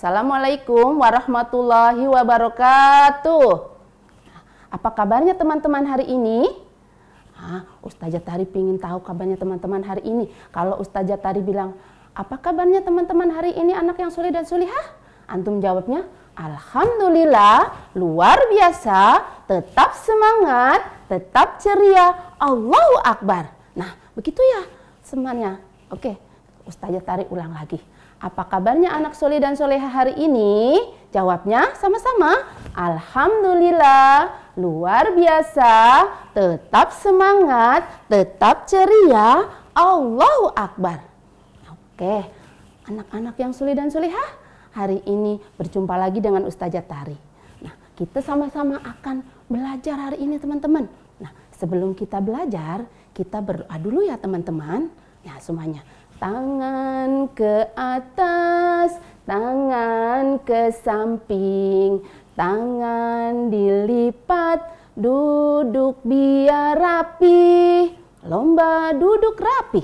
Assalamualaikum warahmatullahi wabarakatuh. Apa kabarnya teman-teman hari ini? Ustazah Tari pengen tahu kabarnya teman-teman hari ini. Kalau Ustazah Tari bilang, apa kabarnya teman-teman hari ini anak yang soleh dan solihah? Antum jawabnya, alhamdulillah, luar biasa, tetap semangat, tetap ceria, Allahu Akbar. Nah, begitu ya semuanya. Oke, Ustazah Tari ulang lagi. Apa kabarnya anak soleh dan soleha hari ini? Jawabnya sama-sama. Alhamdulillah, luar biasa, tetap semangat, tetap ceria, Allahu Akbar. Oke, anak-anak yang soleh dan soleha, hari ini berjumpa lagi dengan Ustazah Tari. Nah, kita sama-sama akan belajar hari ini teman-teman. Nah, sebelum kita belajar, kita berdoa dulu ya teman-teman. Nah, semuanya. Tangan ke atas, tangan ke samping, tangan dilipat, duduk biar rapi, lomba duduk rapi.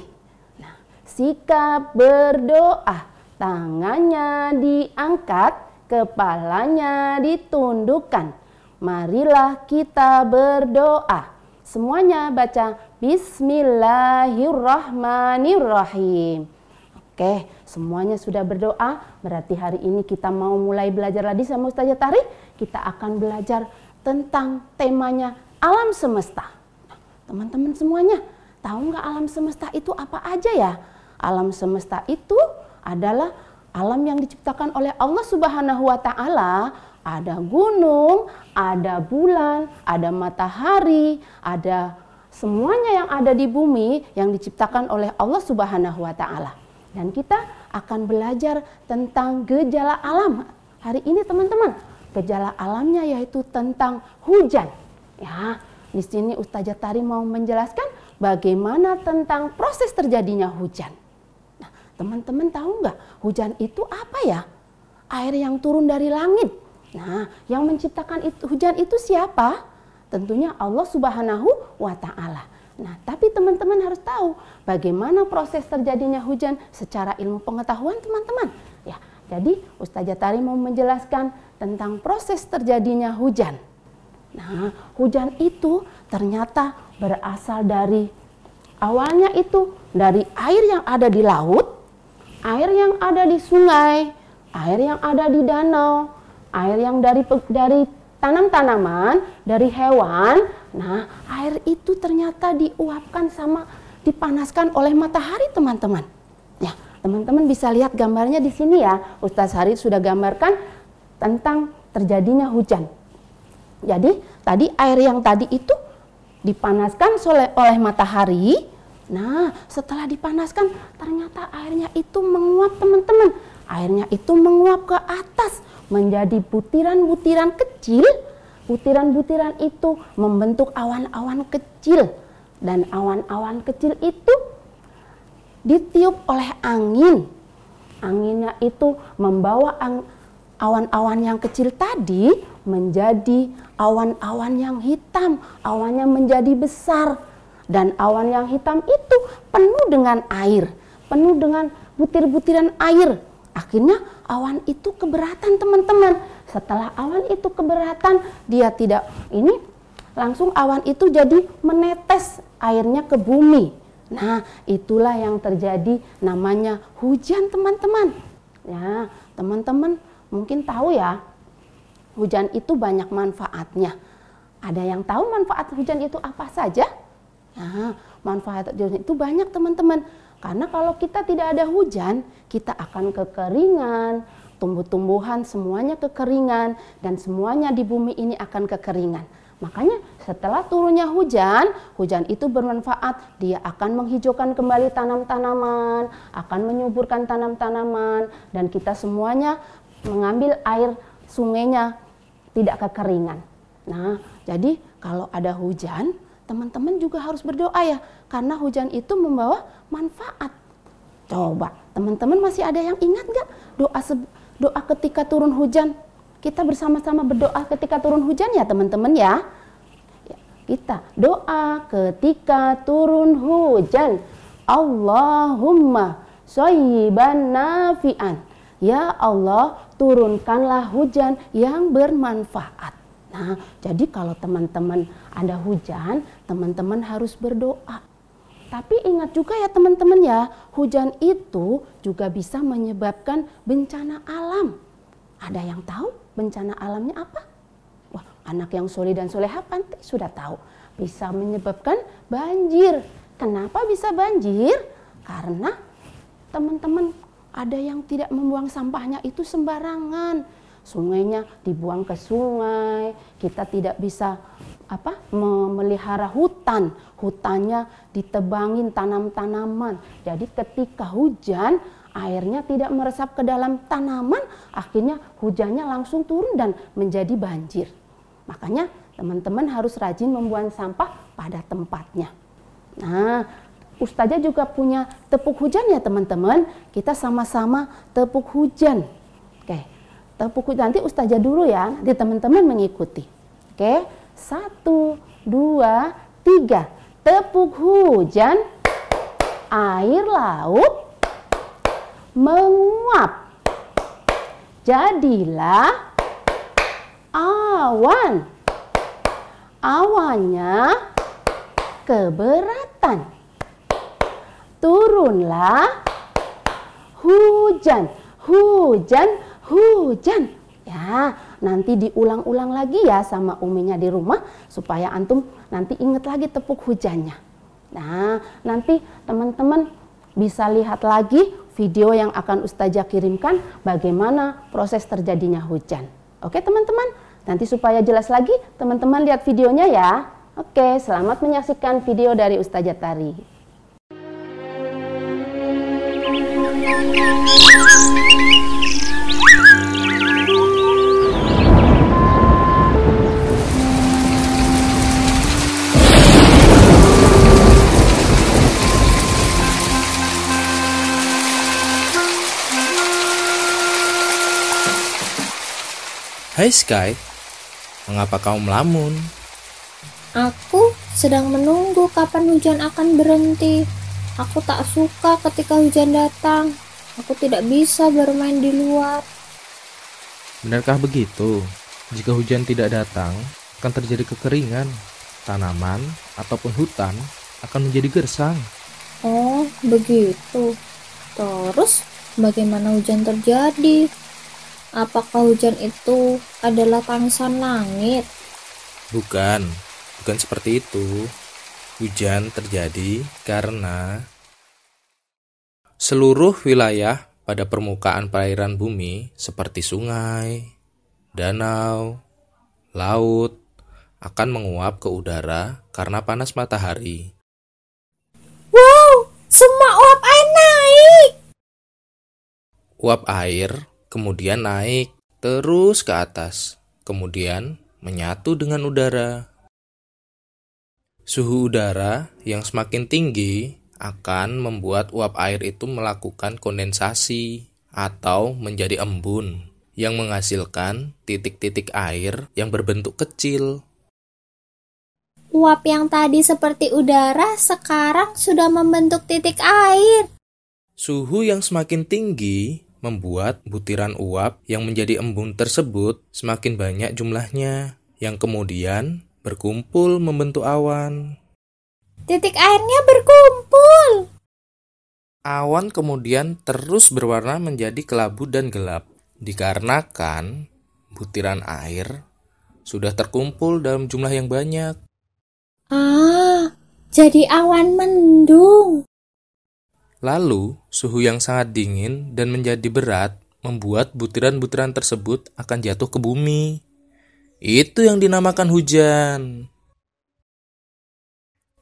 Nah, sikap berdoa, tangannya diangkat, kepalanya ditundukkan. Marilah kita berdoa. Semuanya baca Bismillahirrahmanirrahim. Oke, semuanya sudah berdoa. Berarti hari ini kita mau mulai belajar lagi sama Ustazah Tari. Kita akan belajar tentang temanya alam semesta. Teman-teman semuanya, tahu nggak alam semesta itu apa aja ya? Alam semesta itu adalah alam yang diciptakan oleh Allah Subhanahu wa Ta'ala. Ada gunung, ada bulan, ada matahari, ada semuanya yang ada di bumi yang diciptakan oleh Allah Subhanahu wa Ta'ala. Dan kita akan belajar tentang gejala alam hari ini teman-teman. Gejala alamnya yaitu tentang hujan. Ya, di sini Ustazah Tari mau menjelaskan bagaimana tentang proses terjadinya hujan. Nah, teman-teman tahu nggak hujan itu apa ya? Air yang turun dari langit. Nah, yang menciptakan hujan itu siapa? Tentunya Allah Subhanahu wa Ta'ala. Nah, tapi teman-teman harus tahu bagaimana proses terjadinya hujan secara ilmu pengetahuan teman-teman. Ya, jadi Ustazah Tari mau menjelaskan tentang proses terjadinya hujan. Nah, hujan itu ternyata berasal dari awalnya itu dari air yang ada di laut, air yang ada di sungai, air yang ada di danau, air yang dari tanam-tanaman, dari hewan. Nah, air itu ternyata diuapkan sama dipanaskan oleh matahari teman-teman. Ya, teman-teman bisa lihat gambarnya di sini ya. Ustaz Hari sudah gambarkan tentang terjadinya hujan. Jadi, tadi air yang tadi itu dipanaskan oleh matahari. Nah, setelah dipanaskan ternyata airnya itu menguap teman-teman. Airnya itu menguap ke atas menjadi butiran-butiran kecil. Butiran-butiran itu membentuk awan-awan kecil. Dan awan-awan kecil itu ditiup oleh angin. Anginnya itu membawa awan-awan yang kecil tadi menjadi awan-awan yang hitam. Awannya menjadi besar. Dan awan yang hitam itu penuh dengan air. Penuh dengan butir-butiran air. Akhirnya awan itu keberatan teman-teman. Setelah awan itu keberatan, dia tidak langsung awan itu jadi menetes airnya ke bumi. Nah, itulah yang terjadi namanya hujan teman-teman. Ya, teman-teman mungkin tahu ya, hujan itu banyak manfaatnya. Ada yang tahu manfaat hujan itu apa saja? Nah, manfaat hujan itu banyak teman-teman. Karena kalau kita tidak ada hujan, kita akan kekeringan, tumbuh-tumbuhan semuanya kekeringan, dan semuanya di bumi ini akan kekeringan. Makanya setelah turunnya hujan, hujan itu bermanfaat. Dia akan menghijaukan kembali tanam-tanaman, akan menyuburkan tanam-tanaman, dan kita semuanya mengambil air sungainya tidak kekeringan. Nah, jadi kalau ada hujan, teman-teman juga harus berdoa ya, karena hujan itu membawa manfaat. Coba, teman-teman masih ada yang ingat nggak doa ketika turun hujan? Kita bersama-sama berdoa ketika turun hujan ya teman-teman ya. Kita doa ketika turun hujan. Allahumma shayyiban nafi'an. Ya Allah, turunkanlah hujan yang bermanfaat. Nah, jadi kalau teman-teman ada hujan, teman-teman harus berdoa. Tapi ingat juga ya teman-teman ya, hujan itu juga bisa menyebabkan bencana alam. Ada yang tahu bencana alamnya apa? Wah, anak yang soleh dan soleha pasti sudah tahu. Bisa menyebabkan banjir. Kenapa bisa banjir? Karena teman-teman ada yang tidak membuang sampahnya itu sembarangan. Sungainya dibuang ke sungai. Kita tidak bisa memelihara hutan. Hutannya ditebangin tanam-tanaman. Jadi ketika hujan, airnya tidak meresap ke dalam tanaman, akhirnya hujannya langsung turun dan menjadi banjir. Makanya teman-teman harus rajin membuang sampah pada tempatnya. Nah, Ustazah juga punya tepuk hujan ya teman-teman. Kita sama-sama tepuk hujan. Oke, tepuk hujan nanti Ustazah dulu ya, nanti teman-teman mengikuti. Oke, 1, 2, 3. Tepuk hujan, air laut menguap. Jadilah awan. Awannya keberatan. Turunlah hujan. Hujan, hujan. Ya, nanti diulang-ulang lagi ya sama uminya di rumah supaya antum nanti ingat lagi tepuk hujannya. Nah, nanti teman-teman bisa lihat lagi video yang akan Ustazah kirimkan bagaimana proses terjadinya hujan. Oke teman-teman, nanti supaya jelas lagi teman-teman lihat videonya ya. Oke, selamat menyaksikan video dari Ustazah Tari. Hai Sky, mengapa kau melamun? Aku sedang menunggu kapan hujan akan berhenti. Aku tak suka ketika hujan datang. Aku tidak bisa bermain di luar. Benarkah begitu? Jika hujan tidak datang, akan terjadi kekeringan. Tanaman ataupun hutan akan menjadi gersang. Oh, begitu. Terus, bagaimana hujan terjadi? Apakah hujan itu adalah tangisan langit? Bukan seperti itu. Hujan terjadi karena seluruh wilayah pada permukaan perairan bumi seperti sungai, danau, laut akan menguap ke udara karena panas matahari. Wow, semua uap air naik! Uap air kemudian naik terus ke atas, kemudian menyatu dengan udara. Suhu udara yang semakin tinggi akan membuat uap air itu melakukan kondensasi atau menjadi embun yang menghasilkan titik-titik air yang berbentuk kecil. Uap yang tadi seperti udara sekarang sudah membentuk titik air. Suhu yang semakin tinggi membuat butiran uap yang menjadi embun tersebut semakin banyak jumlahnya, yang kemudian berkumpul membentuk awan. Titik airnya berkumpul. Awan kemudian terus berwarna menjadi kelabu dan gelap, dikarenakan butiran air sudah terkumpul dalam jumlah yang banyak. Ah, jadi awan mendung. Lalu, suhu yang sangat dingin dan menjadi berat membuat butiran-butiran tersebut akan jatuh ke bumi. Itu yang dinamakan hujan.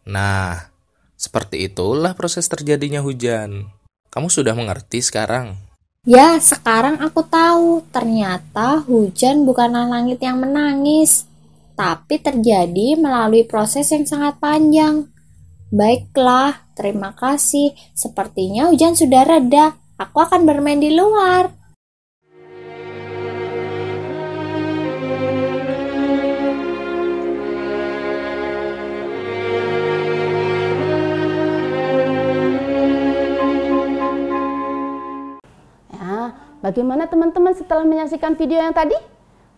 Nah, seperti itulah proses terjadinya hujan. Kamu sudah mengerti sekarang? Ya, sekarang aku tahu. Ternyata hujan bukanlah langit yang menangis, tapi terjadi melalui proses yang sangat panjang. Baiklah, terima kasih. Sepertinya hujan sudah reda. Aku akan bermain di luar. Bagaimana teman-teman setelah menyaksikan video yang tadi?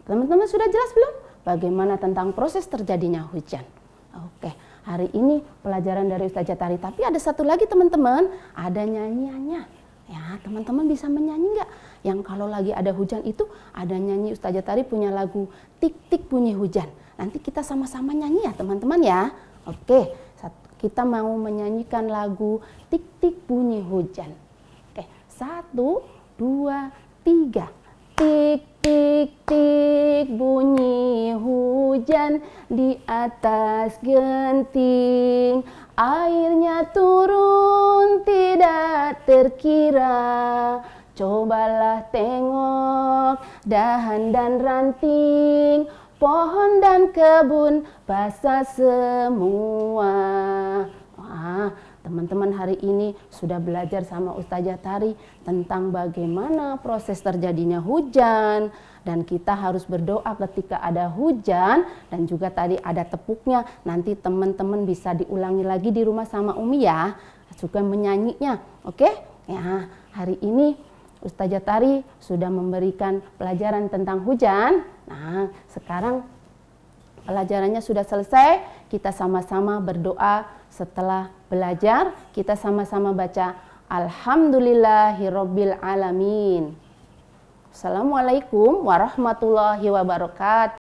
Teman-teman sudah jelas belum? Bagaimana tentang proses terjadinya hujan? Oke, hari ini pelajaran dari Ustazah Tari. Tapi ada satu lagi teman-teman, ada nyanyiannya. Ya, teman-teman bisa menyanyi nggak? Yang kalau lagi ada hujan itu ada nyanyi Ustazah Tari punya lagu Tik-Tik Bunyi Hujan. Nanti kita sama-sama nyanyi ya teman-teman ya. Oke, kita mau menyanyikan lagu Tik-Tik Bunyi Hujan. Oke, 1, 2, 3. Tik, tik, tik bunyi hujan di atas genting. Airnya turun tidak terkira. Cobalah tengok dahan dan ranting, pohon dan kebun basah semua. Wah, teman-teman hari ini sudah belajar sama Ustazah Tari tentang bagaimana proses terjadinya hujan. Dan kita harus berdoa ketika ada hujan. Dan juga tadi ada tepuknya. Nanti teman-teman bisa diulangi lagi di rumah sama Umi ya. Juga menyanyinya. Oke? Ya, hari ini Ustazah Tari sudah memberikan pelajaran tentang hujan. Nah, sekarang pelajarannya sudah selesai. Kita sama-sama berdoa. Setelah belajar, kita sama-sama baca Alhamdulillahirabbil alamin. Assalamualaikum warahmatullahi wabarakatuh.